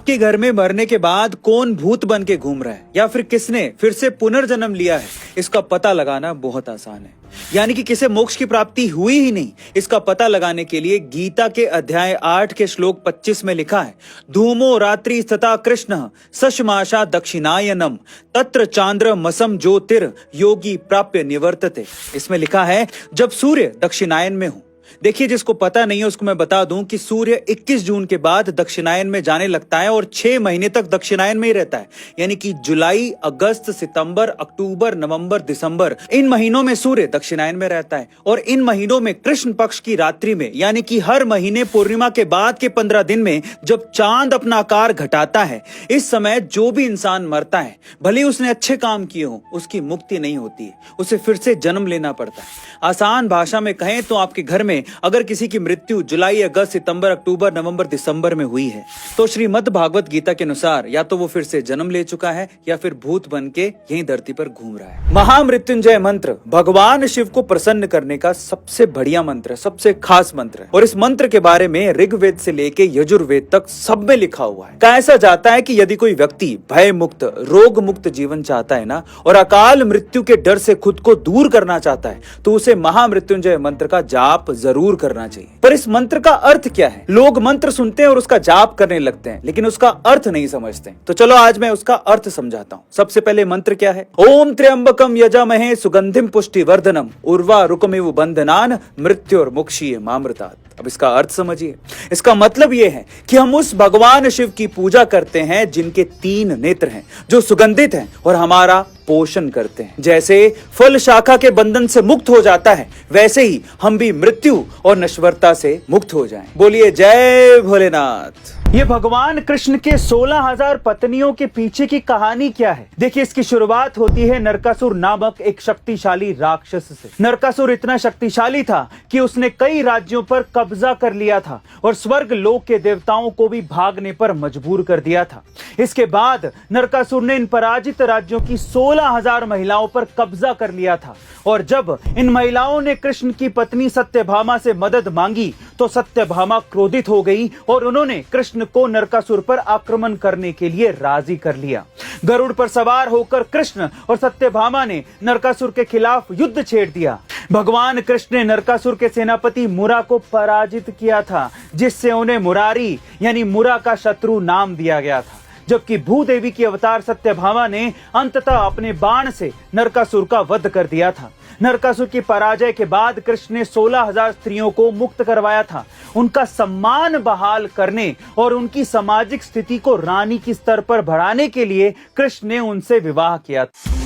आपके घर में मरने के बाद कौन भूत बन के घूम रहा है या फिर किसने फिर से पुनर्जन्म लिया है, इसका पता लगाना बहुत आसान है। यानी कि किसे मोक्ष की प्राप्ति हुई ही नहीं, इसका पता लगाने के लिए गीता के अध्याय 8 के श्लोक 25 में लिखा है, धूमो रात्रि तथा कृष्ण सशमाशा दक्षिणायनम तत्र चांद्र मसम ज्योतिर योगी प्राप्य निवर्तते। इसमें लिखा है जब सूर्य दक्षिणायन में हो। देखिए, जिसको पता नहीं है उसको मैं बता दूं कि सूर्य 21 जून के बाद दक्षिणायन में जाने लगता है और 6 महीने तक दक्षिणायन में ही रहता है। यानी कि जुलाई, अगस्त, सितंबर, अक्टूबर, नवंबर, दिसंबर, इन महीनों में सूर्य दक्षिणायन में रहता है। और इन महीनों में कृष्ण पक्ष की रात्रि में, यानी कि हर महीने पूर्णिमा के बाद के 15 दिन में जब चांद अपना आकार घटाता है, इस समय जो भी इंसान मरता है, भले उसने अच्छे काम किए हो, उसकी मुक्ति नहीं होती है, उसे फिर से जन्म लेना पड़ता है। आसान भाषा में कहें तो आपके घर में अगर किसी की मृत्यु जुलाई, अगस्त, सितंबर, अक्टूबर, नवंबर, दिसंबर में हुई है तो श्रीमद् भागवत गीता के अनुसार या तो वो फिर से जन्म ले चुका है या फिर भूत बन के यहीं धरती पर घूम रहा है। महामृत्युंजय मंत्र भगवान शिव को प्रसन्न करने का सबसे बढ़िया मंत्र है, सबसे खास मंत्र है। और इस मंत्र के बारे में ऋग्वेद से लेके यजुर्वेद तक सब में लिखा हुआ है। कहा ऐसा जाता है कि यदि कोई व्यक्ति भय मुक्त, रोग मुक्त जीवन चाहता है ना, और अकाल मृत्यु के डर से खुद को दूर करना चाहता है, तो उसे महामृत्युंजय मंत्र का जाप जरूर करना चाहिए। पर इस मंत्र का अर्थ क्या है? लोग मंत्र सुनते हैं और उसका जाप करने लगते हैं, लेकिन उसका अर्थ नहीं समझते। तो चलो आज मैं उसका अर्थ समझाता हूँ। सबसे पहले मंत्र क्या है? ओम त्र्यंबकम यजामहे सुगंधिम पुष्टिवर्धनम उर्वारुकमिव बंधनान मृत्युर्मुक्षीय मामृतात्। अब इसका अर्थ समझिए। इसका मतलब यह है कि हम उस भगवान शिव की पूजा करते हैं जिनके 3 नेत्र हैं, जो सुगंधित हैं और हमारा पोषण करते हैं। जैसे फल शाखा के बंधन से मुक्त हो जाता है, वैसे ही हम भी मृत्यु और नश्वरता से मुक्त हो जाएं। बोलिए जय भोलेनाथ। ये भगवान कृष्ण के 16,000 पत्नियों के पीछे की कहानी क्या है? देखिए, इसकी शुरुआत होती है नरकासुर नामक एक शक्तिशाली राक्षस से। नरकासुर इतना शक्तिशाली था कि उसने कई राज्यों पर कब्जा कर लिया था और स्वर्ग लोक के देवताओं को भी भागने पर मजबूर कर दिया था। इसके बाद नरकासुर ने इन पराजित राज्यों की 16,000 महिलाओं पर कब्जा कर लिया था। और जब इन महिलाओं ने कृष्ण की पत्नी सत्यभामा से मदद मांगी तो सत्यभामा क्रोधित हो गई और उन्होंने कृष्ण को नरकासुर पर आक्रमण करने के लिए राजी कर लिया। गरुड़ पर सवार होकर कृष्ण और सत्यभामा ने नरकासुर के खिलाफ युद्ध छेड़ दिया। भगवान कृष्ण ने नरकासुर के सेनापति मुरा को पराजित किया था, जिससे उन्हें मुरारी यानी मुरा का शत्रु नाम दिया गया था। जबकि भूदेवी की अवतार सत्यभामा ने अंततः अपने बाण से नरकासुर का वध कर दिया था। नरकासुर की पराजय के बाद कृष्ण ने 16,000 स्त्रियों को मुक्त करवाया था। उनका सम्मान बहाल करने और उनकी सामाजिक स्थिति को रानी की स्तर पर बढ़ाने के लिए कृष्ण ने उनसे विवाह किया था।